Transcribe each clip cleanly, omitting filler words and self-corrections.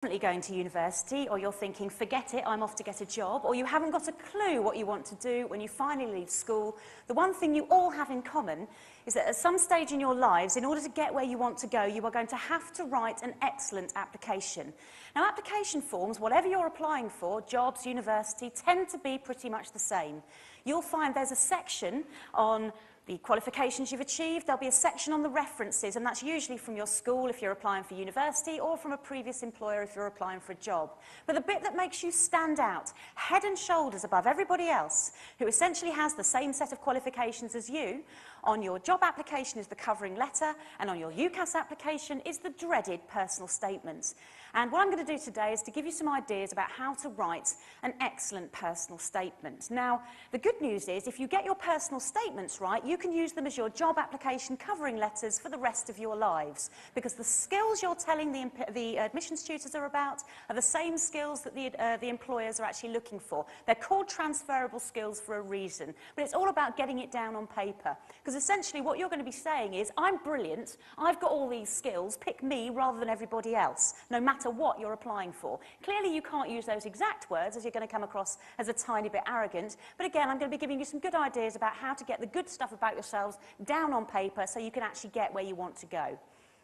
Going to university, or you're thinking, forget it, I'm off to get a job, or you haven't got a clue what you want to do when you finally leave school, the one thing you all have in common is that at some stage in your lives, in order to get where you want to go, you are going to have to write an excellent application. Now, application forms, whatever you're applying for, jobs, university, tend to be pretty much the same. You'll find there's a section on the qualifications you've achieved, there'll be a section on the references, and that's usually from your school if you're applying for university, or from a previous employer if you're applying for a job. But the bit that makes you stand out, head and shoulders above everybody else, who essentially has the same set of qualifications as you, on your job application is the covering letter, and on your UCAS application is the dreaded personal statement. And what I'm going to do today is to give you some ideas about how to write an excellent personal statement. Now, the good news is if you get your personal statements right, you can use them as your job application covering letters for the rest of your lives, because the skills you're telling the admissions tutors are about are the same skills that the employers are actually looking for. They're called transferable skills for a reason, but it's all about getting it down on paper, because essentially what you're going to be saying is, I'm brilliant, I've got all these skills, pick me rather than everybody else, no matter what you're applying for. Clearly you can't use those exact words, as you're going to come across as a tiny bit arrogant, but again, I'm going to be giving you some good ideas about how to get the good stuff about yourselves down on paper so you can actually get where you want to go.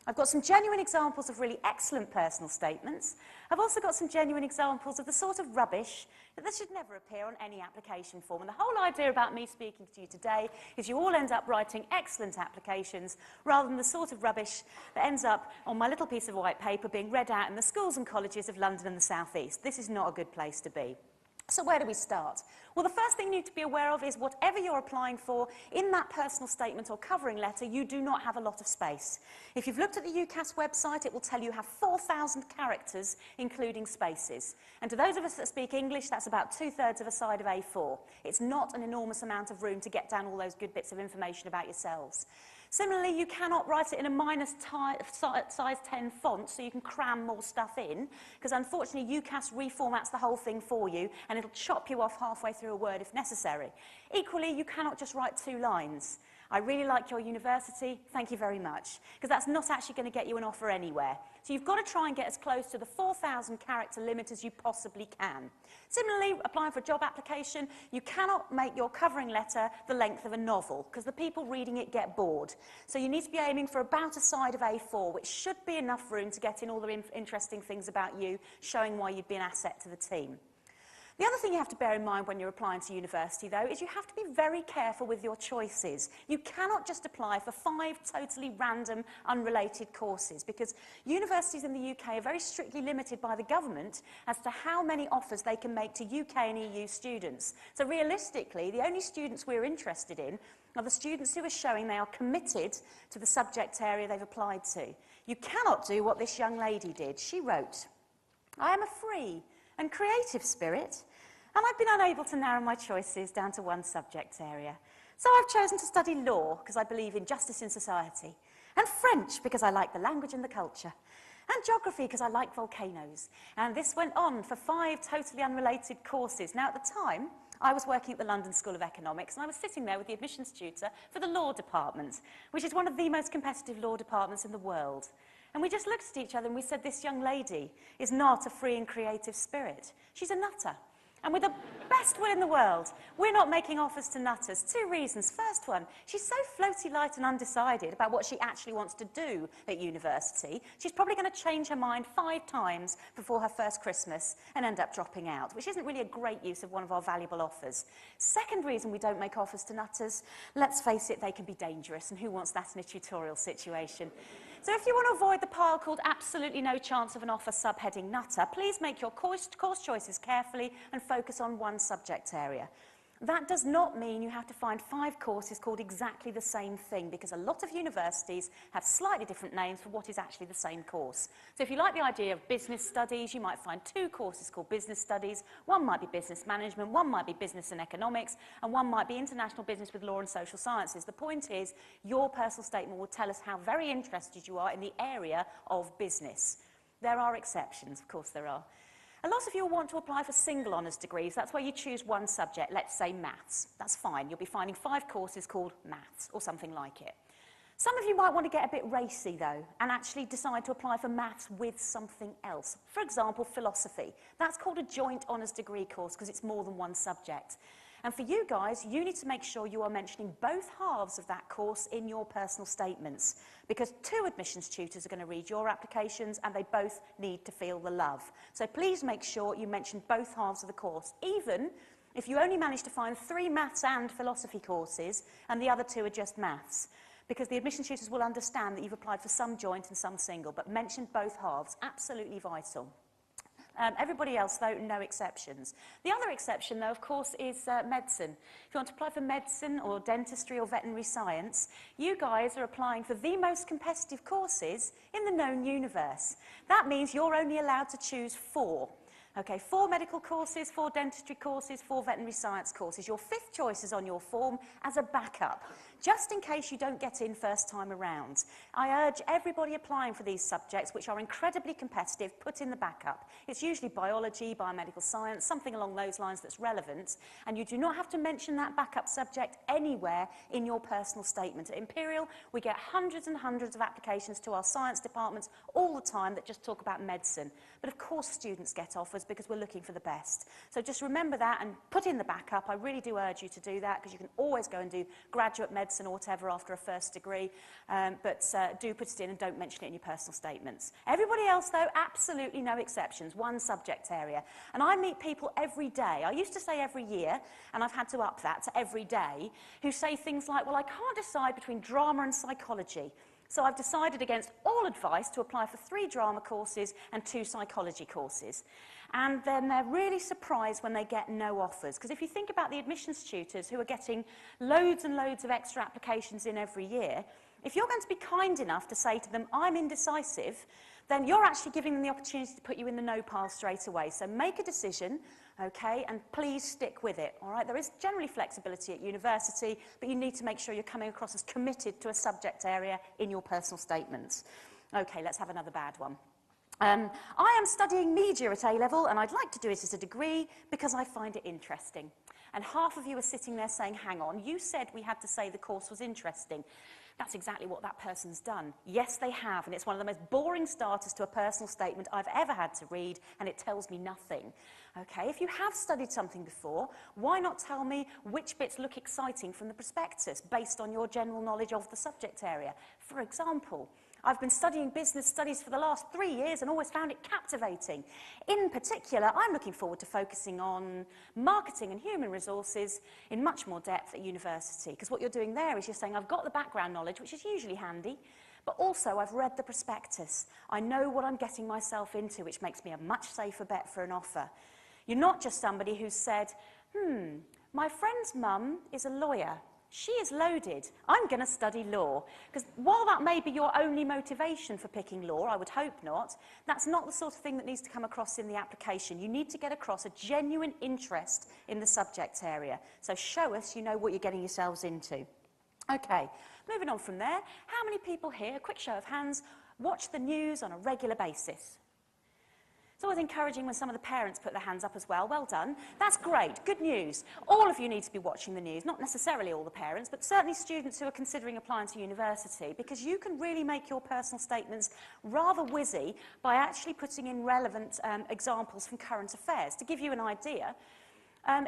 I've got some genuine examples of really excellent personal statements. I've also got some genuine examples of the sort of rubbish that should never appear on any application form. And the whole idea about me speaking to you today is you all end up writing excellent applications rather than the sort of rubbish that ends up on my little piece of white paper being read out in the schools and colleges of London and the South East. This is not a good place to be. So where do we start? Well, the first thing you need to be aware of is whatever you're applying for, in that personal statement or covering letter, you do not have a lot of space. If you've looked at the UCAS website, it will tell you have 4,000 characters, including spaces. And to those of us that speak English, that's about 2/3 of a side of A4. It's not an enormous amount of room to get down all those good bits of information about yourselves. Similarly, you cannot write it in a minus size 10 font so you can cram more stuff in, because unfortunately UCAS reformats the whole thing for you and it'll chop you off halfway through a word if necessary. Equally, you cannot just write 2 lines. I really like your university, thank you very much, because that's not actually going to get you an offer anywhere. So you've got to try and get as close to the 4,000 character limit as you possibly can. Similarly, applying for a job application, you cannot make your covering letter the length of a novel, because the people reading it get bored. So you need to be aiming for about a side of A4, which should be enough room to get in all the interesting things about you, showing why you'd be an asset to the team. The other thing you have to bear in mind when you're applying to university, though, is you have to be very careful with your choices. You cannot just apply for 5 totally random, unrelated courses, because universities in the UK are very strictly limited by the government as to how many offers they can make to UK and EU students. So realistically, the only students we're interested in are the students who are showing they are committed to the subject area they've applied to. You cannot do what this young lady did. She wrote, "I am a free and creative spirit, and I've been unable to narrow my choices down to one subject area. So I've chosen to study law because I believe in justice in society, and French because I like the language and the culture, and geography because I like volcanoes." And this went on for 5 totally unrelated courses. Now, at the time, I was working at the London School of Economics, and I was sitting there with the admissions tutor for the law department, which is one of the most competitive law departments in the world. And we just looked at each other and we said, this young lady is not a free and creative spirit. She's a nutter. And with the best will in the world, we're not making offers to nutters. 2 reasons. First one, she's so floaty light and undecided about what she actually wants to do at university, she's probably going to change her mind 5 times before her first Christmas and end up dropping out, which isn't really a great use of one of our valuable offers. Second reason we don't make offers to nutters, let's face it, they can be dangerous, and who wants that in a tutorial situation? So if you want to avoid the pile called absolutely no chance of an offer subheading nutter, please make your course choices carefully and focus on one subject area. That does not mean you have to find 5 courses called exactly the same thing, because a lot of universities have slightly different names for what is actually the same course. So if you like the idea of business studies, you might find 2 courses called business studies. One might be business management, one might be business and economics, and one might be international business with law and social sciences. The point is, your personal statement will tell us how very interested you are in the area of business. There are exceptions, of course there are. A lot of you will want to apply for single honours degrees. That's where you choose one subject, let's say maths. That's fine. You'll be finding 5 courses called maths or something like it. Some of you might want to get a bit racy, though, and actually decide to apply for maths with something else. For example, philosophy. That's called a joint honours degree course because it's more than one subject. And for you guys, you need to make sure you are mentioning both halves of that course in your personal statements, because 2 admissions tutors are going to read your applications and they both need to feel the love. So please make sure you mention both halves of the course, even if you only manage to find 3 maths and philosophy courses and the other 2 are just maths, because the admission tutors will understand that you've applied for some joint and some single, but mention both halves, absolutely vital. Everybody else, though, no exceptions. The other exception, though, of course, is medicine. If you want to apply for medicine or dentistry or veterinary science, you guys are applying for the most competitive courses in the known universe. That means you're only allowed to choose 4. Okay, 4 medical courses, 4 dentistry courses, 4 veterinary science courses. Your 5th choice is on your form as a backup, just in case you don't get in first time around. I urge everybody applying for these subjects, which are incredibly competitive, put in the backup. It's usually biology, biomedical science, something along those lines that's relevant, and you do not have to mention that backup subject anywhere in your personal statement. At Imperial, we get hundreds and hundreds of applications to our science departments all the time that just talk about medicine. But of course students get offers because we're looking for the best. So just remember that and put in the backup. I really do urge you to do that, because you can always go and do graduate medicine or whatever after a first degree, but do put it in and don't mention it in your personal statements. Everybody else, though, absolutely no exceptions, 1 subject area. And I meet people every day, I used to say every year, and I've had to up that to every day, who say things like, well, I can't decide between drama and psychology. So I've decided against all advice to apply for 3 drama courses and 2 psychology courses. And then they're really surprised when they get no offers. Because if you think about the admissions tutors who are getting loads and loads of extra applications in every year, if you're going to be kind enough to say to them, I'm indecisive, then you're actually giving them the opportunity to put you in the no pile straight away. So make a decision, okay, and please stick with it, all right? There is generally flexibility at university, but you need to make sure you're coming across as committed to a subject area in your personal statements. Okay, let's have another bad one. I am studying media at A-level, and I'd like to do it as a degree because I find it interesting. And half of you are sitting there saying, hang on, you said we had to say the course was interesting. That's exactly what that person's done. Yes, they have, and it's one of the most boring starters to a personal statement I've ever had to read, and it tells me nothing. Okay, if you have studied something before, why not tell me which bits look exciting from the prospectus based on your general knowledge of the subject area? For example, I've been studying business studies for the last 3 years and always found it captivating. In particular, I'm looking forward to focusing on marketing and human resources in much more depth at university, because what you're doing there is you're saying, I've got the background knowledge, which is usually handy, but also I've read the prospectus. I know what I'm getting myself into, which makes me a much safer bet for an offer. You're not just somebody who's said, my friend's mum is a lawyer. She is loaded. I'm going to study law. Because while that may be your only motivation for picking law, I would hope not, that's not the sort of thing that needs to come across in the application. You need to get across a genuine interest in the subject area. So show us you know what you're getting yourselves into. Okay, moving on from there. How many people here, quick show of hands, watch the news on a regular basis? It's always encouraging when some of the parents put their hands up as well. Well done. That's great. Good news. All of you need to be watching the news, not necessarily all the parents, but certainly students who are considering applying to university, because you can really make your personal statements rather whizzy by actually putting in relevant examples from current affairs. To give you an idea,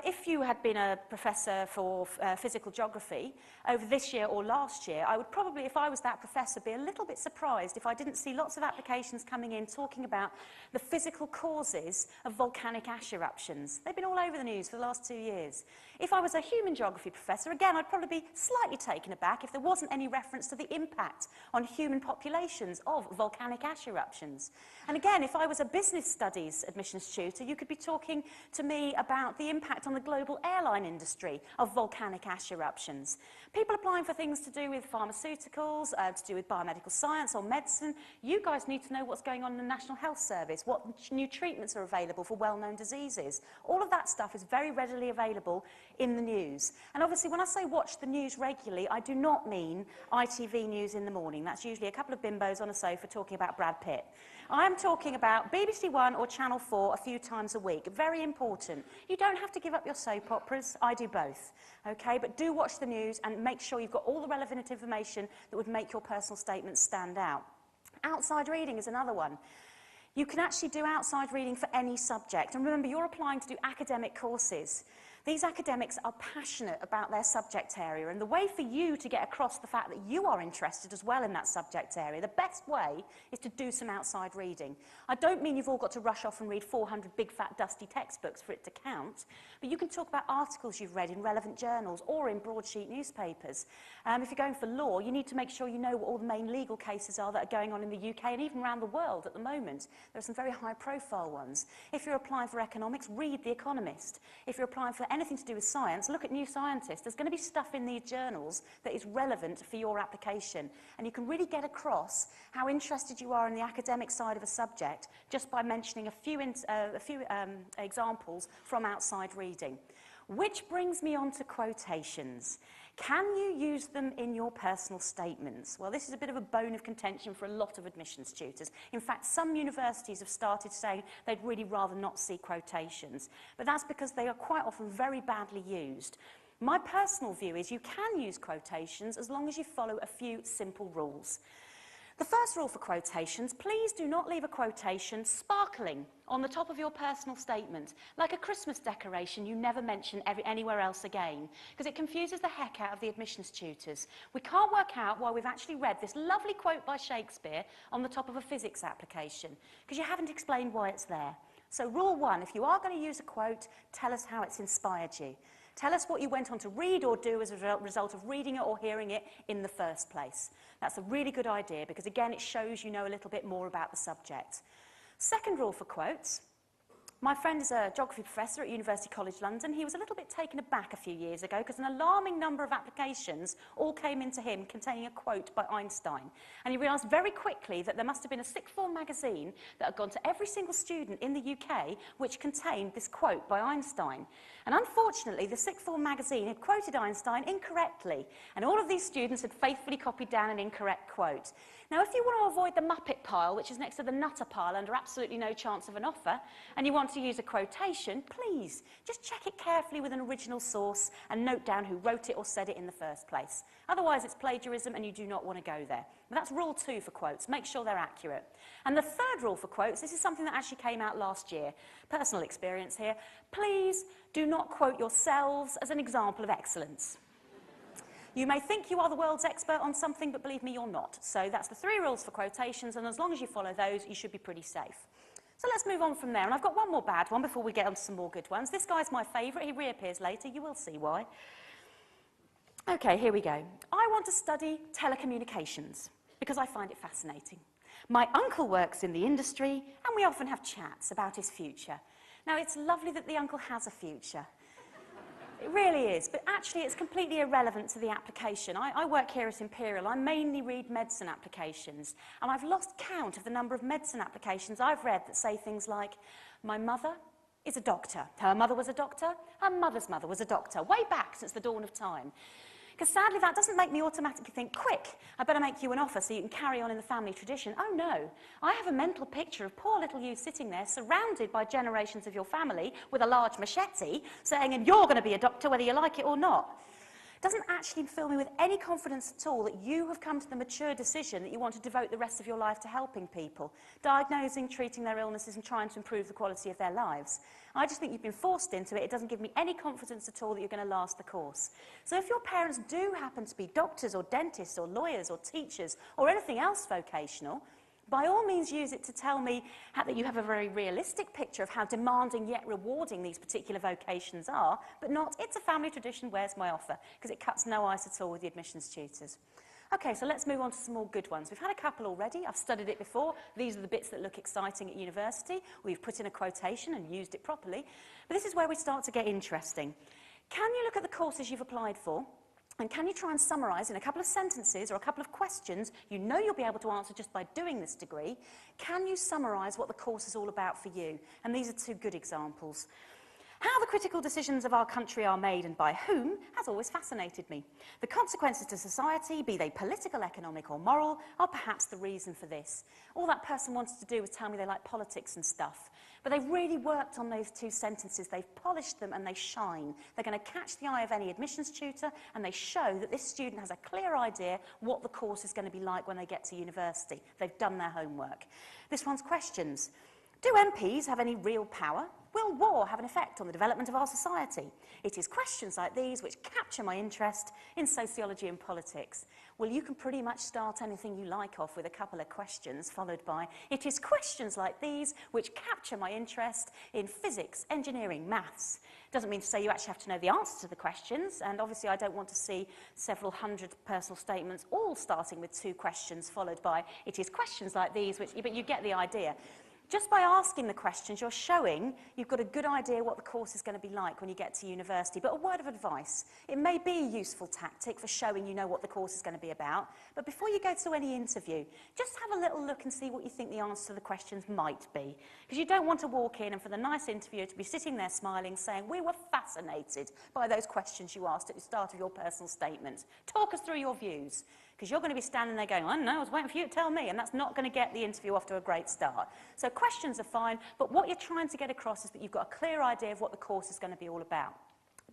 if you had been a professor for physical geography over this year or last year, I would probably, if I was that professor, be a little bit surprised if I didn't see lots of applications coming in talking about the physical causes of volcanic ash eruptions. They've been all over the news for the last 2 years. If I was a human geography professor, again, I'd probably be slightly taken aback if there wasn't any reference to the impact on human populations of volcanic ash eruptions. And again, if I was a business studies admissions tutor, you could be talking to me about the impact on the global airline industry of volcanic ash eruptions. People applying for things to do with pharmaceuticals, to do with biomedical science or medicine, you guys need to know what's going on in the National Health Service, what new treatments are available for well-known diseases. All of that stuff is very readily available in the news. And obviously when I say watch the news regularly, I do not mean ITV News in the morning. That's usually a couple of bimbos on a sofa talking about Brad Pitt. I'm talking about BBC One or Channel 4 a few times a week. Very important. You don't have to give up your soap operas. I do both. Okay, but do watch the news and make sure you've got all the relevant information that would make your personal statements stand out. Outside reading is another one. You can actually do outside reading for any subject. And remember, you're applying to do academic courses. These academics are passionate about their subject area, and the way for you to get across the fact that you are interested as well in that subject area, the best way is to do some outside reading. I don't mean you've all got to rush off and read 400 big, fat, dusty textbooks for it to count, but you can talk about articles you've read in relevant journals or in broadsheet newspapers. If you're going for law, you need to make sure you know what all the main legal cases are that are going on in the UK and even around the world at the moment. There are some very high-profile ones. If you're applying for economics, read The Economist. If you're applying for anything to do with science, look at New Scientist. There's going to be stuff in these journals that is relevant for your application, and you can really get across how interested you are in the academic side of a subject just by mentioning a few examples from outside reading. Which brings me on to quotations. Can you use them in your personal statements? Well, this is a bit of a bone of contention for a lot of admissions tutors. In fact, some universities have started saying they'd really rather not see quotations, but that's because they are quite often very badly used. My personal view is you can use quotations as long as you follow a few simple rules. The first rule for quotations, please do not leave a quotation sparkling on the top of your personal statement, like a Christmas decoration you never mention anywhere else again, because it confuses the heck out of the admissions tutors. We can't work out why we've actually read this lovely quote by Shakespeare on the top of a physics application, because you haven't explained why it's there. So rule one, if you are going to use a quote, tell us how it's inspired you. Tell us what you went on to read or do as a result of reading it or hearing it in the first place. That's a really good idea because, again, it shows you know a little bit more about the subject. Second rule for quotes. My friend is a geography professor at University College London. He was a little bit taken aback a few years ago because an alarming number of applications all came into him containing a quote by Einstein. And he realised very quickly that there must have been a sixth form magazine that had gone to every single student in the UK which contained this quote by Einstein. And unfortunately, the sixth form magazine had quoted Einstein incorrectly, and all of these students had faithfully copied down an incorrect quote. Now, if you want to avoid the Muppet pile, which is next to the Nutter pile under absolutely no chance of an offer, and you want to use a quotation, please just check it carefully with an original source and note down who wrote it or said it in the first place. Otherwise, it's plagiarism and you do not want to go there. But that's rule 2 for quotes. Make sure they're accurate. And the third rule for quotes, this is something that actually came out last year. Personal experience here. Please do not quote yourselves as an example of excellence. You may think you are the world's expert on something, but believe me, you're not. So that's the 3 rules for quotations, and as long as you follow those, you should be pretty safe. So let's move on from there. And I've got one more bad one before we get on to some more good ones. This guy's my favourite. He reappears later. You will see why. OK, here we go. I want to study telecommunications because I find it fascinating. My uncle works in the industry, and we often have chats about his future. Now, it's lovely that the uncle has a future. It really is, but actually it's completely irrelevant to the application. I work here at Imperial. I mainly read medicine applications, and I've lost count of the number of medicine applications I've read that say things like, my mother is a doctor, her mother was a doctor, her mother's mother was a doctor, way back since the dawn of time. Because sadly, that doesn't make me automatically think, quick, I better make you an offer so you can carry on in the family tradition. Oh no, I have a mental picture of poor little you sitting there surrounded by generations of your family with a large machete saying, and you're going to be a doctor whether you like it or not. It doesn't actually fill me with any confidence at all that you have come to the mature decision that you want to devote the rest of your life to helping people, diagnosing, treating their illnesses and trying to improve the quality of their lives. I just think you've been forced into it. It doesn't give me any confidence at all that you're going to last the course. So if your parents do happen to be doctors or dentists or lawyers or teachers or anything else vocational, by all means use it to tell me that you have a very realistic picture of how demanding yet rewarding these particular vocations are, but not, it's a family tradition, where's my offer? Because it cuts no ice at all with the admissions tutors. OK, so let's move on to some more good ones. We've had a couple already. I've studied it before. These are the bits that look exciting at university. We've put in a quotation and used it properly. But this is where we start to get interesting. Can you look at the courses you've applied for? And can you try and summarise in a couple of sentences or a couple of questions you know you'll be able to answer just by doing this degree? Can you summarise what the course is all about for you? And these are 2 good examples. How the critical decisions of our country are made and by whom has always fascinated me. The consequences to society, be they political, economic or moral, are perhaps the reason for this. All that person wanted to do was tell me they like politics and stuff. But they've really worked on those two sentences. They've polished them and they shine. They're going to catch the eye of any admissions tutor, and they show that this student has a clear idea what the course is going to be like when they get to university. They've done their homework. This one's questions. Do MPs have any real power? Will war have an effect on the development of our society? It is questions like these which capture my interest in sociology and politics. Well, you can pretty much start anything you like off with a couple of questions, followed by, it is questions like these which capture my interest in physics, engineering, maths. Doesn't mean to say you actually have to know the answer to the questions, and obviously I don't want to see several hundred personal statements all starting with two questions, followed by, it is questions like these, but you get the idea. Just by asking the questions, you're showing you've got a good idea what the course is going to be like when you get to university. But a word of advice, it may be a useful tactic for showing you know what the course is going to be about, but before you go to any interview, just have a little look and see what you think the answer to the questions might be. Because you don't want to walk in and for the nice interviewer to be sitting there smiling, saying, we were fascinated by those questions you asked at the start of your personal statement. Talk us through your views. Because you're going to be standing there going, I don't know, I was waiting for you to tell me, and that's not going to get the interview off to a great start. So questions are fine, but what you're trying to get across is that you've got a clear idea of what the course is going to be all about.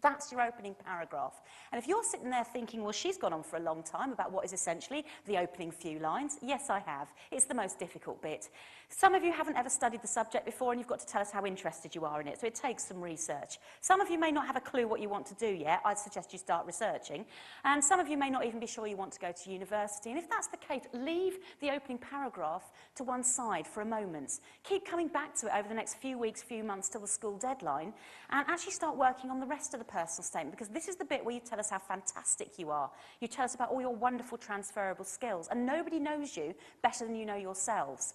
That's your opening paragraph. And if you're sitting there thinking, well, she's gone on for a long time about what is essentially the opening few lines, yes, I have. It's the most difficult bit. Some of you haven't ever studied the subject before, and you've got to tell us how interested you are in it, so it takes some research. Some of you may not have a clue what you want to do yet. I'd suggest you start researching. And some of you may not even be sure you want to go to university. And if that's the case, leave the opening paragraph to one side for a moment. Keep coming back to it over the next few weeks, few months till the school deadline, and actually start working on the rest of the personal statement, because this is the bit where you tell us how fantastic you are. You tell us about all your wonderful transferable skills, and nobody knows you better than you know yourselves.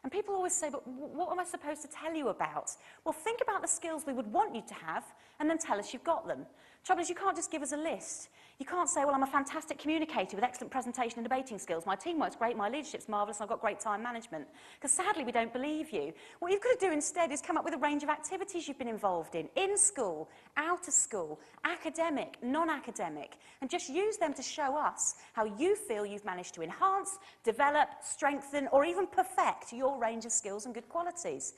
And people always say, but what am I supposed to tell you about? Well, think about the skills we would want you to have, and then tell us you've got them. Trouble is, you can't just give us a list. You can't say, well, I'm a fantastic communicator with excellent presentation and debating skills. My teamwork's great, my leadership's marvellous, and I've got great time management. Because sadly, we don't believe you. What you've got to do instead is come up with a range of activities you've been involved in school, out of school, academic, non-academic, and just use them to show us how you feel you've managed to enhance, develop, strengthen, or even perfect your range of skills and good qualities.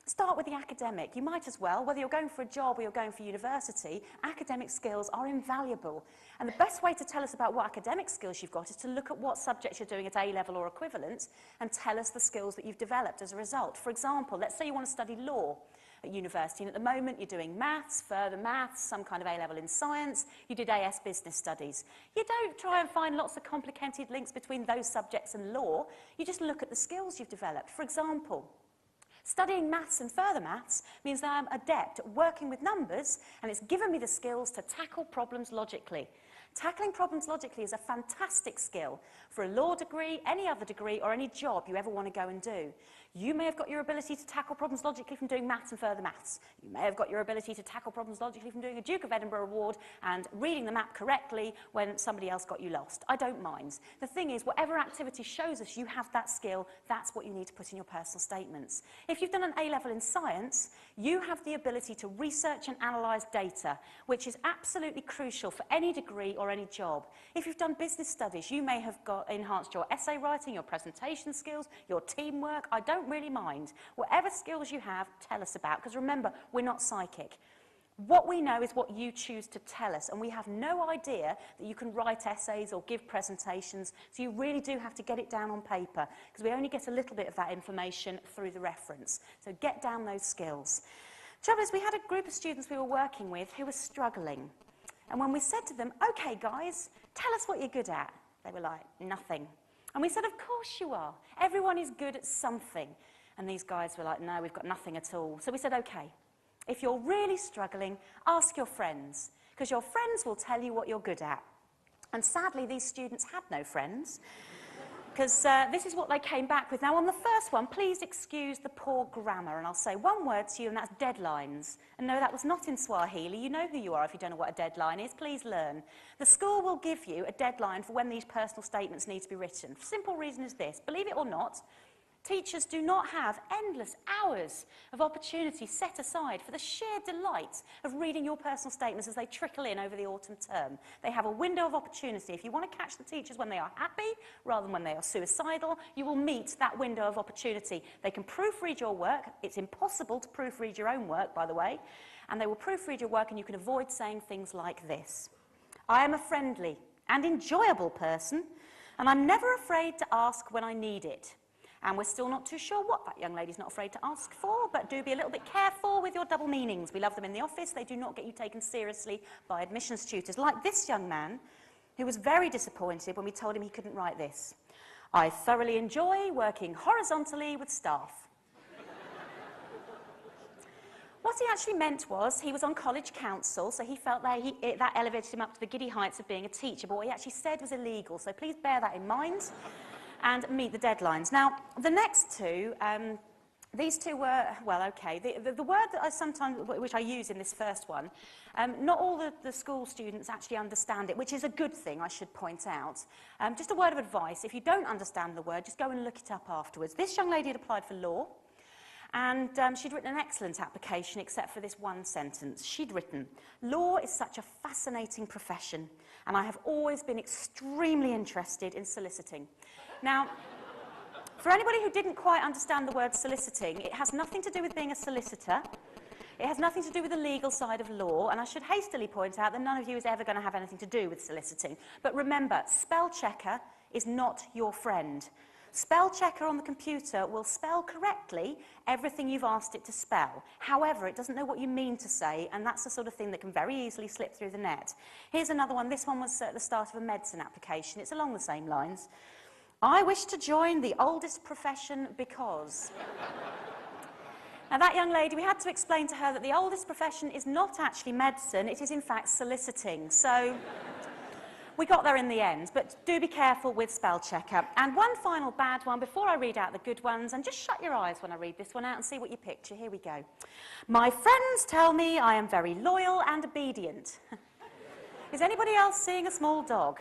Start with the academic. You might as well, whether you're going for a job or you're going for university, academic skills are invaluable. And the best way to tell us about what academic skills you've got is to look at what subjects you're doing at A-level or equivalent and tell us the skills that you've developed as a result. For example, let's say you want to study law at university, and at the moment you're doing maths, further maths, some kind of A-level in science, you did AS business studies. You don't try and find lots of complicated links between those subjects and law, you just look at the skills you've developed. For example, studying maths and further maths means that I'm adept at working with numbers, and it's given me the skills to tackle problems logically. Tackling problems logically is a fantastic skill for a law degree, any other degree, or any job you ever want to go and do. You may have got your ability to tackle problems logically from doing maths and further maths. You may have got your ability to tackle problems logically from doing a Duke of Edinburgh award and reading the map correctly when somebody else got you lost. I don't mind. The thing is, whatever activity shows us you have that skill, that's what you need to put in your personal statements. If you've done an A-level in science, you have the ability to research and analyse data, which is absolutely crucial for any degree or any job. If you've done business studies, you may have enhanced your essay writing, your presentation skills, your teamwork. I don't really mind. Whatever skills you have, tell us about, because remember, we're not psychic. What we know is what you choose to tell us, and we have no idea that you can write essays or give presentations, so you really do have to get it down on paper, because we only get a little bit of that information through the reference. So get down those skills. Trouble is, we had a group of students we were working with who were struggling. And when we said to them, okay guys, tell us what you're good at, they were like, nothing. And we said, of course you are. Everyone is good at something. And these guys were like, no, we've got nothing at all. So we said, okay, if you're really struggling, ask your friends, because your friends will tell you what you're good at. And sadly, these students had no friends, because this is what they came back with. Now, on the first one, please excuse the poor grammar, and I'll say one word to you, and that's deadlines. And no, that was not in Swahili. You know who you are if you don't know what a deadline is. Please learn. The school will give you a deadline for when these personal statements need to be written. The simple reason is this. Believe it or not, Teachers do not have endless hours of opportunity set aside for the sheer delight of reading your personal statements as they trickle in over the autumn term. They have a window of opportunity. If you want to catch the teachers when they are happy rather than when they are suicidal, you will meet that window of opportunity. They can proofread your work. It's impossible to proofread your own work, by the way. And they will proofread your work, and you can avoid saying things like this. I am a friendly and enjoyable person, and I'm never afraid to ask when I need it. And we're still not too sure what that young lady's not afraid to ask for, but do be a little bit careful with your double meanings. We love them in the office. They do not get you taken seriously by admissions tutors. Like this young man, who was very disappointed when we told him he couldn't write this. I thoroughly enjoy working horizontally with staff. What he actually meant was he was on college council, so he felt that that elevated him up to the giddy heights of being a teacher, but what he actually said was illegal, so please bear that in mind and meet the deadlines. Now, the next two, these two were, well, okay. The word that I sometimes, which I use in this first one, not all the school students actually understand it, which is a good thing, I should point out. Just a word of advice, if you don't understand the word, just go and look it up afterwards. This young lady had applied for law, and she'd written an excellent application, except for this one sentence. She'd written, law is such a fascinating profession, and I have always been extremely interested in soliciting. Now, for anybody who didn't quite understand the word soliciting, it has nothing to do with being a solicitor. It has nothing to do with the legal side of law, and I should hastily point out that none of you is ever going to have anything to do with soliciting. But remember, spell checker is not your friend. Spell checker on the computer will spell correctly everything you've asked it to spell. However, it doesn't know what you mean to say, and that's the sort of thing that can very easily slip through the net. Here's another one. This one was at the start of a medicine application. It's along the same lines. I wish to join the oldest profession because... Now, that young lady, we had to explain to her that the oldest profession is not actually medicine, it is in fact soliciting. So we got there in the end, but do be careful with spell checker. And one final bad one before I read out the good ones, and just shut your eyes when I read this one out and see what you picture. Here we go. My friends tell me I am very loyal and obedient. Is anybody else seeing a small dog?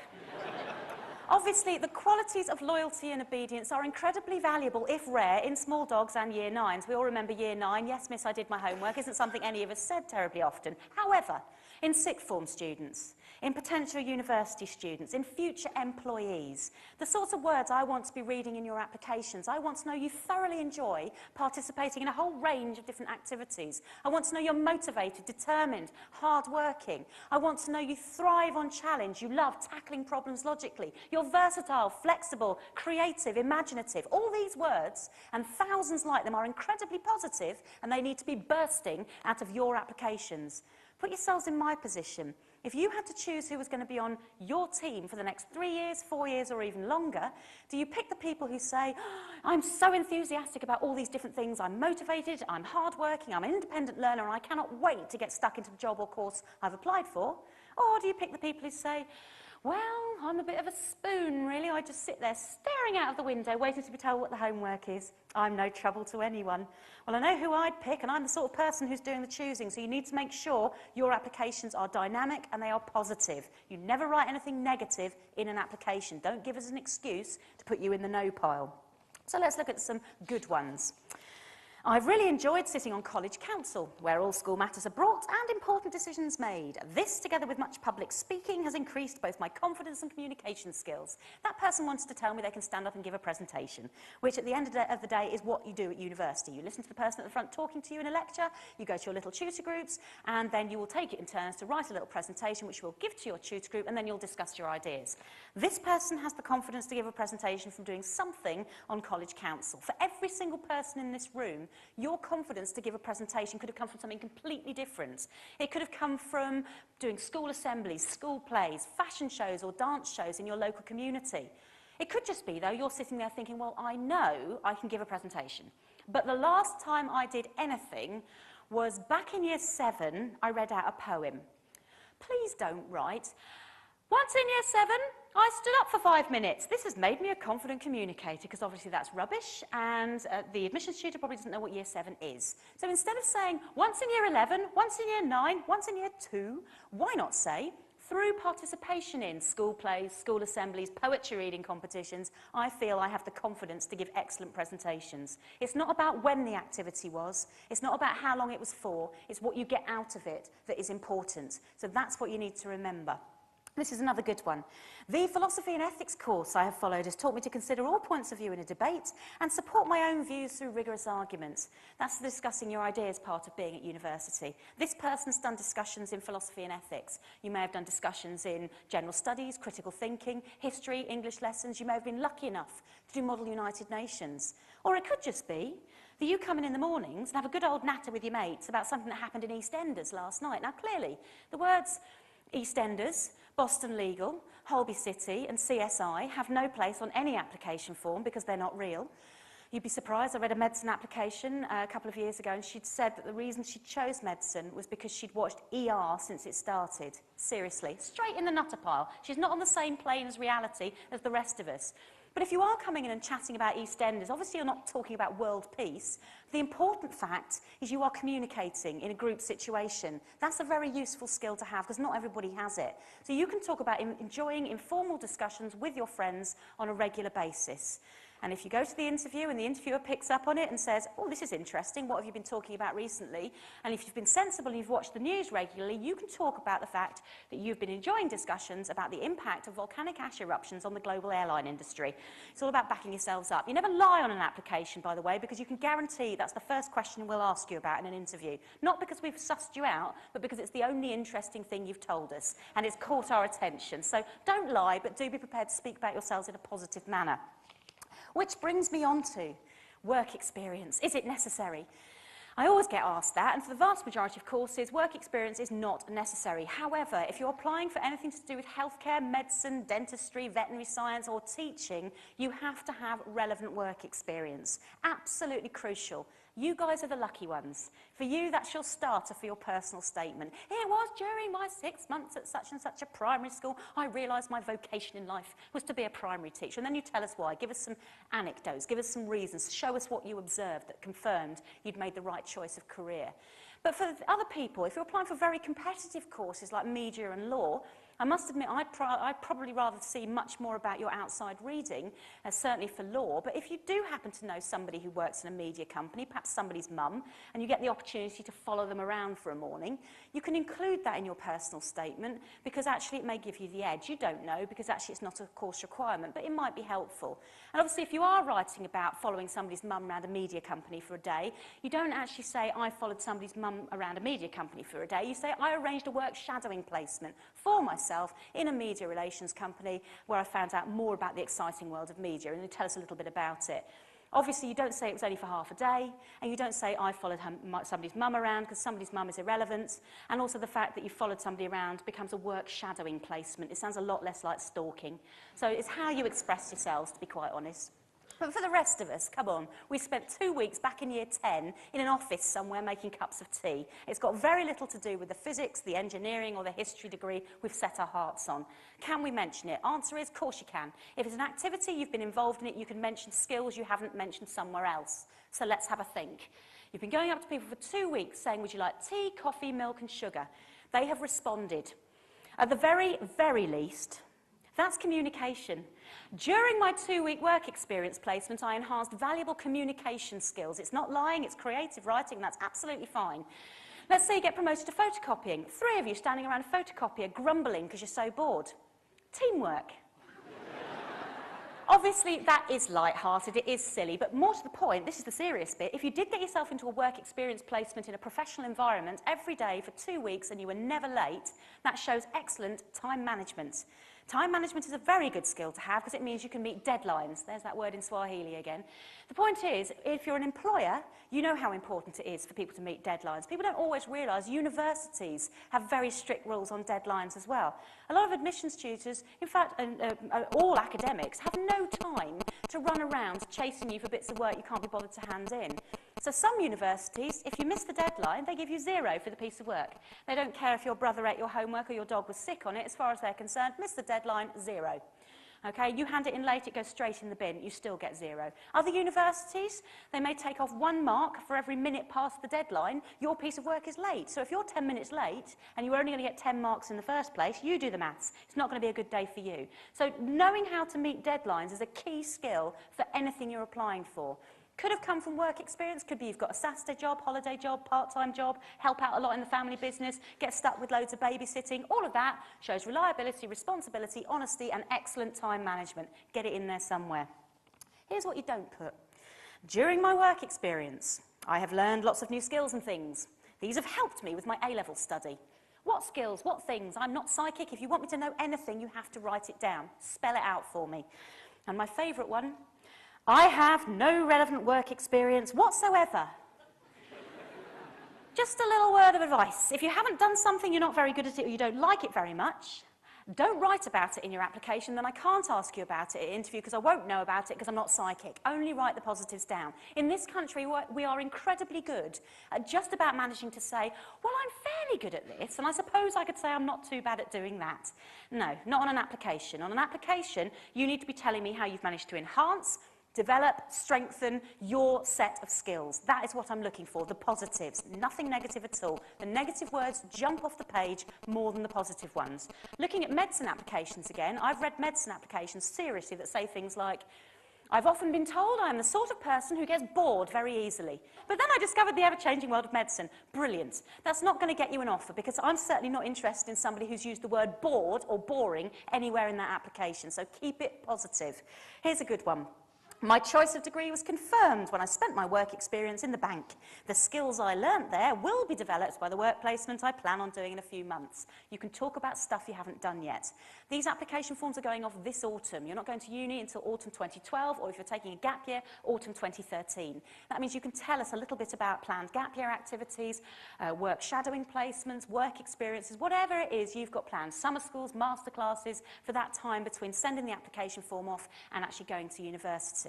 Obviously, the qualities of loyalty and obedience are incredibly valuable, if rare, in small dogs and year nines. We all remember year nine. Yes, miss, I did my homework. Isn't something any of us said terribly often. However, in sixth form students, in potential university students, in future employees, the sorts of words I want to be reading in your applications. I want to know you thoroughly enjoy participating in a whole range of different activities. I want to know you're motivated, determined, hard-working. I want to know you thrive on challenge. You love tackling problems logically. You're versatile, flexible, creative, imaginative. All these words, and thousands like them, are incredibly positive, and they need to be bursting out of your applications. Put yourselves in my position. If you had to choose who was going to be on your team for the next 3 years, 4 years, or even longer, do you pick the people who say, oh, I'm so enthusiastic about all these different things, I'm motivated, I'm hardworking, I'm an independent learner, and I cannot wait to get stuck into the job or course I've applied for? Or do you pick the people who say, well, I'm a bit of a spoon, really. I just sit there staring out of the window, waiting to be told what the homework is. I'm no trouble to anyone. Well, I know who I'd pick, and I'm the sort of person who's doing the choosing, so you need to make sure your applications are dynamic and they are positive. You never write anything negative in an application. Don't give us an excuse to put you in the no pile. So let's look at some good ones. I've really enjoyed sitting on college council, where all school matters are brought and important decisions made. This, together with much public speaking, has increased both my confidence and communication skills. That person wanted to tell me they can stand up and give a presentation, which at the end of the day is what you do at university. You listen to the person at the front talking to you in a lecture, you go to your little tutor groups, and then you will take it in turns to write a little presentation which you will give to your tutor group, and then you'll discuss your ideas. This person has the confidence to give a presentation from doing something on college council. For every single person in this room, your confidence to give a presentation could have come from something completely different. It could have come from doing school assemblies, school plays, fashion shows or dance shows in your local community. It could just be, though, you're sitting there thinking, well, I know I can give a presentation. But the last time I did anything was back in year 7, I read out a poem. Please don't write, once in year 7, I stood up for 5 minutes. This has made me a confident communicator, because obviously that's rubbish, and the admissions tutor probably doesn't know what year 7 is. So instead of saying, once in year 11, once in year 9, once in year 2, why not say, Through participation in school plays, school assemblies, poetry reading competitions, I feel I have the confidence to give excellent presentations. It's not about when the activity was, it's not about how long it was for, it's what you get out of it that is important. So that's what you need to remember. This is another good one. The philosophy and ethics course I have followed has taught me to consider all points of view in a debate and support my own views through rigorous arguments. That's the discussing your ideas part of being at university. This person's done discussions in philosophy and ethics. You may have done discussions in general studies, critical thinking, history, English lessons. You may have been lucky enough to do Model United Nations. Or it could just be that you come in the mornings and have a good old natter with your mates about something that happened in EastEnders last night. Now, clearly, the words EastEnders, Boston Legal, Holby City and CSI have no place on any application form because they're not real. You'd be surprised, I read a medicine application a couple of years ago and she'd said that the reason she chose medicine was because she'd watched ER since it started. Seriously, straight in the nutter pile. She's not on the same plane as reality as the rest of us. But if you are coming in and chatting about EastEnders, obviously you're not talking about world peace. The important fact is you are communicating in a group situation. That's a very useful skill to have because not everybody has it. So you can talk about enjoying informal discussions with your friends on a regular basis. And if you go to the interview and the interviewer picks up on it and says, oh, this is interesting, what have you been talking about recently? And if you've been sensible and you've watched the news regularly, you can talk about the fact that you've been enjoying discussions about the impact of volcanic ash eruptions on the global airline industry. It's all about backing yourselves up. You never lie on an application, by the way, because you can guarantee that's the first question we'll ask you about in an interview. Not because we've sussed you out, but because it's the only interesting thing you've told us, and it's caught our attention. So don't lie, but do be prepared to speak about yourselves in a positive manner. Which brings me on to work experience. Is it necessary? I always get asked that, and for the vast majority of courses, work experience is not necessary. However, if you're applying for anything to do with healthcare, medicine, dentistry, veterinary science, or teaching, you have to have relevant work experience. Absolutely crucial. You guys are the lucky ones. For you, that's your starter for your personal statement. It was during my 6 months at such and such a primary school, I realised my vocation in life was to be a primary teacher. And then you tell us why. Give us some anecdotes, give us some reasons, show us what you observed that confirmed you'd made the right choice of career. But for other people, if you're applying for very competitive courses like media and law, I must admit, I'd probably rather see much more about your outside reading, certainly for law. But if you do happen to know somebody who works in a media company, perhaps somebody's mum, and you get the opportunity to follow them around for a morning, you can include that in your personal statement because actually it may give you the edge. You don't know because actually it's not a course requirement, but it might be helpful. And obviously if you are writing about following somebody's mum around a media company for a day, you don't actually say, I followed somebody's mum around a media company for a day. You say, I arranged a work shadowing placement for myself in a media relations company where I found out more about the exciting world of media, and you tell us a little bit about it. Obviously, you don't say it was only for half a day, and you don't say I followed somebody's mum around because somebody's mum is irrelevant, and also the fact that you followed somebody around becomes a work shadowing placement. It sounds a lot less like stalking. So it's how you express yourselves, to be quite honest. But for the rest of us, come on, we spent 2 weeks back in year 10 in an office somewhere making cups of tea. It's got very little to do with the physics, the engineering or the history degree we've set our hearts on. Can we mention it? Answer is, of course you can. If it's an activity, you've been involved in it, you can mention skills you haven't mentioned somewhere else. So let's have a think. You've been going up to people for 2 weeks saying, would you like tea, coffee, milk and sugar? They have responded. At the very, very least, that's communication. During my 2-week work experience placement, I enhanced valuable communication skills. It's not lying, it's creative writing, that's absolutely fine. Let's say you get promoted to photocopying. 3 of you standing around a photocopier grumbling because you're so bored. Teamwork. Obviously, that is light-hearted, it is silly, but more to the point, this is the serious bit. If you did get yourself into a work experience placement in a professional environment every day for 2 weeks and you were never late, that shows excellent time management. Time management is a very good skill to have because it means you can meet deadlines. There's that word in Swahili again. The point is, if you're an employer, you know how important it is for people to meet deadlines. People don't always realise universities have very strict rules on deadlines as well. A lot of admissions tutors, in fact, all academics, have no time to run around chasing you for bits of work you can't be bothered to hand in. So some universities, if you miss the deadline, they give you 0 for the piece of work. They don't care if your brother ate your homework or your dog was sick on it. As far as they're concerned, miss the deadline, 0. Okay, you hand it in late, it goes straight in the bin, you still get 0. Other universities, they may take off 1 mark for every minute past the deadline. Your piece of work is late. So if you're 10 minutes late and you're only going to get 10 marks in the first place, you do the maths. It's not going to be a good day for you. So knowing how to meet deadlines is a key skill for anything you're applying for. Could have come from work experience, could be you've got a Saturday job, holiday job, part-time job, help out a lot in the family business, get stuck with loads of babysitting. All of that shows reliability, responsibility, honesty and excellent time management. Get it in there somewhere. Here's what you don't put. During my work experience, I have learned lots of new skills and things. These have helped me with my A-level study. What skills, what things? I'm not psychic. If you want me to know anything, you have to write it down. Spell it out for me. And my favourite one, I have no relevant work experience whatsoever. Just a little word of advice. If you haven't done something, you're not very good at it, or you don't like it very much, don't write about it in your application, then I can't ask you about it at interview because I won't know about it because I'm not psychic. Only write the positives down. In this country, we are incredibly good at just about managing to say, well, I'm fairly good at this, and I suppose I could say I'm not too bad at doing that. No, not on an application. On an application, you need to be telling me how you've managed to enhance, develop, strengthen your set of skills. That is what I'm looking for, the positives. Nothing negative at all. The negative words jump off the page more than the positive ones. Looking at medicine applications again, I've read medicine applications seriously that say things like, I've often been told I am the sort of person who gets bored very easily. But then I discovered the ever-changing world of medicine. Brilliant. That's not going to get you an offer because I'm certainly not interested in somebody who's used the word bored or boring anywhere in that application. So keep it positive. Here's a good one. My choice of degree was confirmed when I spent my work experience in the bank. The skills I learnt there will be developed by the work placement I plan on doing in a few months. You can talk about stuff you haven't done yet. These application forms are going off this autumn. You're not going to uni until autumn 2012, or if you're taking a gap year, autumn 2013. That means you can tell us a little bit about planned gap year activities, work shadowing placements, work experiences, whatever it is you've got planned. Summer schools, master classes, for that time between sending the application form off and actually going to university.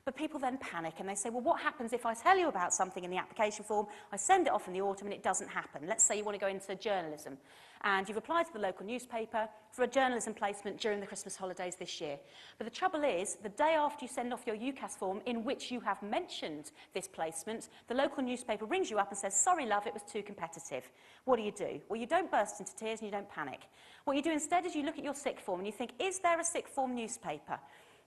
But people then panic and they say, well, what happens if I tell you about something in the application form, I send it off in the autumn and it doesn't happen? Let's say you want to go into journalism and you've applied to the local newspaper for a journalism placement during the Christmas holidays this year. But the trouble is, the day after you send off your UCAS form in which you have mentioned this placement, the local newspaper rings you up and says, sorry, love, it was too competitive. What do? Well, you don't burst into tears and you don't panic. What you do instead is you look at your sixth form and you think, is there a sixth form newspaper?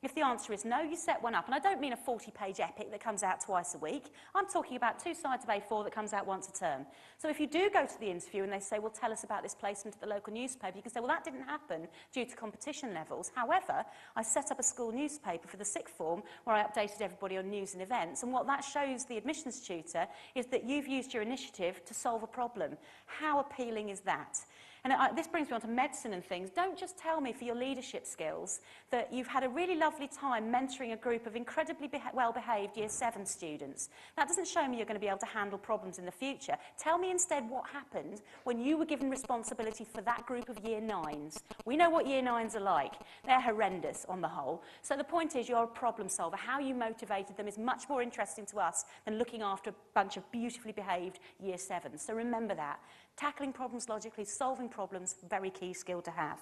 If the answer is no, you set one up. And I don't mean a 40-page epic that comes out twice a week. I'm talking about 2 sides of A4 that comes out once a term. So if you do go to the interview and they say, well, tell us about this placement at the local newspaper, you can say, well, that didn't happen due to competition levels. However, I set up a school newspaper for the sixth form where I updated everybody on news and events. And what that shows the admissions tutor is that you've used your initiative to solve a problem. How appealing is that? And this brings me on to medicine and things. Don't just tell me for your leadership skills that you've had a really lovely time mentoring a group of incredibly well-behaved Year 7 students. That doesn't show me you're going to be able to handle problems in the future. Tell me instead what happened when you were given responsibility for that group of Year 9s. We know what Year 9s are like. They're horrendous on the whole. So the point is you're a problem solver. How you motivated them is much more interesting to us than looking after a bunch of beautifully behaved Year 7s. So remember that. Tackling problems logically, solving problems, very key skill to have.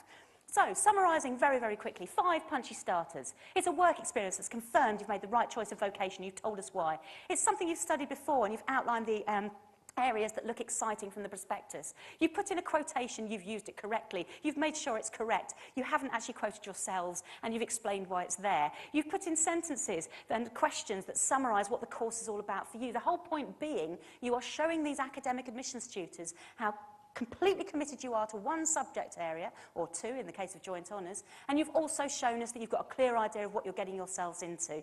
So, summarising very, very quickly, 5 punchy starters. It's a work experience that's confirmed you've made the right choice of vocation, you've told us why. It's something you've studied before and you've outlined the areas that look exciting from the prospectus. You've put in a quotation, you've used it correctly, you've made sure it's correct, you haven't actually quoted yourselves, and you've explained why it's there. You've put in sentences and questions that summarise what the course is all about for you. The whole point being, you are showing these academic admissions tutors how completely committed you are to one subject area, or 2 in the case of joint honours, and you've also shown us that you've got a clear idea of what you're getting yourselves into.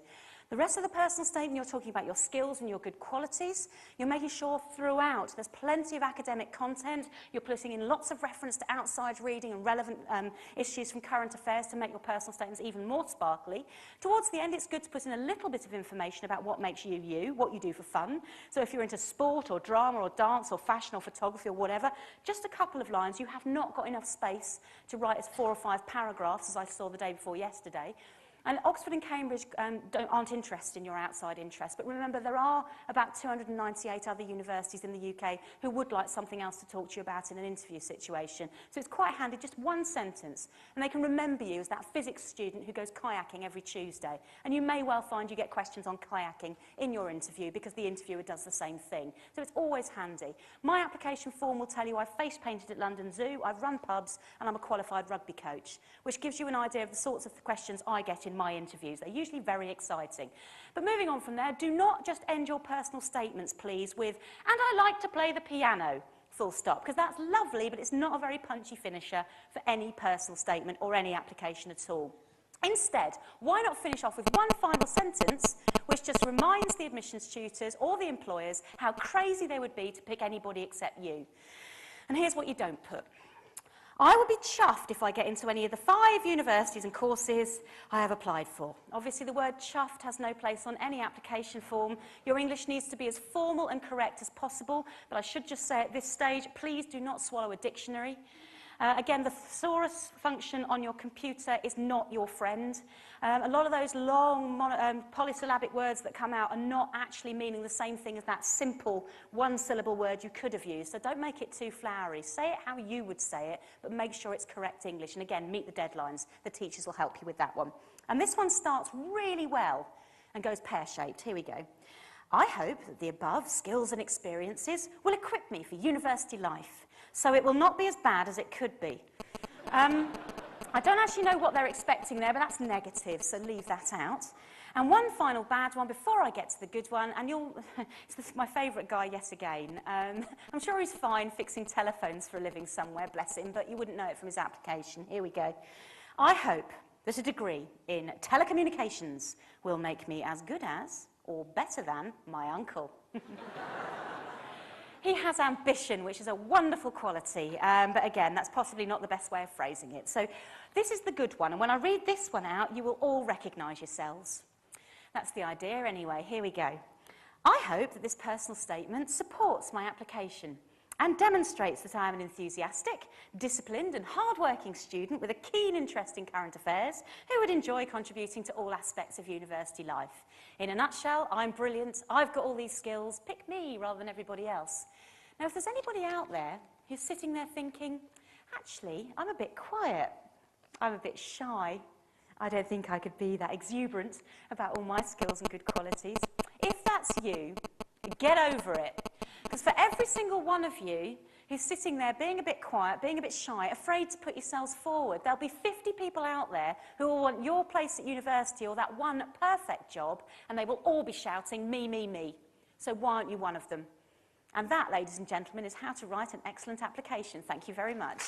The rest of the personal statement, you're talking about your skills and your good qualities. You're making sure throughout there's plenty of academic content. You're putting in lots of reference to outside reading and relevant issues from current affairs to make your personal statements even more sparkly. Towards the end, it's good to put in a little bit of information about what makes you you, what you do for fun. So if you're into sport or drama or dance or fashion or photography or whatever, just a couple of lines. You have not got enough space to write as 4 or 5 paragraphs, as I saw the day before yesterday. And Oxford and Cambridge aren't interested in your outside interests, but remember there are about 298 other universities in the UK who would like something else to talk to you about in an interview situation. So it's quite handy, just one sentence, and they can remember you as that physics student who goes kayaking every Tuesday. And you may well find you get questions on kayaking in your interview because the interviewer does the same thing. So it's always handy. My application form will tell you I've face painted at London Zoo, I've run pubs, and I'm a qualified rugby coach, which gives you an idea of the sorts of questions I get in my interviews. They're usually very exciting. But moving on from there, do not just end your personal statements, please, with, and I like to play the piano, full stop, because that's lovely, but it's not a very punchy finisher for any personal statement or any application at all. Instead, why not finish off with one final sentence which just reminds the admissions tutors or the employers how crazy they would be to pick anybody except you. And here's what you don't put. I would be chuffed if I get into any of the 5 universities and courses I have applied for. Obviously, the word chuffed has no place on any application form. Your English needs to be as formal and correct as possible, but I should just say at this stage, please do not swallow a dictionary. Again, the thesaurus function on your computer is not your friend. A lot of those long polysyllabic words that come out are not actually meaning the same thing as that simple one-syllable word you could have used. So don't make it too flowery. Say it how you would say it, but make sure it's correct English. And again, meet the deadlines. The teachers will help you with that one. And this one starts really well and goes pear-shaped. Here we go. I hope that the above skills and experiences will equip me for university life, so it will not be as bad as it could be. I don't actually know what they're expecting there, but that's negative, so leave that out. And one final bad one before I get to the good one, and it's my favourite guy yet again. I'm sure he's fine fixing telephones for a living somewhere, bless him, but you wouldn't know it from his application. Here we go. I hope that a degree in telecommunications will make me as good as, or better than, my uncle. He has ambition, which is a wonderful quality, but again, that's possibly not the best way of phrasing it. So this is the good one, and when I read this one out, you will all recognise yourselves. That's the idea anyway. Here we go. I hope that this personal statement supports my application and demonstrates that I am an enthusiastic, disciplined and hard-working student with a keen interest in current affairs who would enjoy contributing to all aspects of university life. In a nutshell, I'm brilliant, I've got all these skills, pick me rather than everybody else. Now, if there's anybody out there who's sitting there thinking, actually, I'm a bit quiet, I'm a bit shy, I don't think I could be that exuberant about all my skills and good qualities. If that's you, get over it. Because for every single one of you who's sitting there being a bit quiet, being a bit shy, afraid to put yourselves forward, there'll be 50 people out there who will want your place at university or that one perfect job, and they will all be shouting, me, me, me. So why aren't you one of them? And that, ladies and gentlemen, is how to write an excellent application. Thank you very much.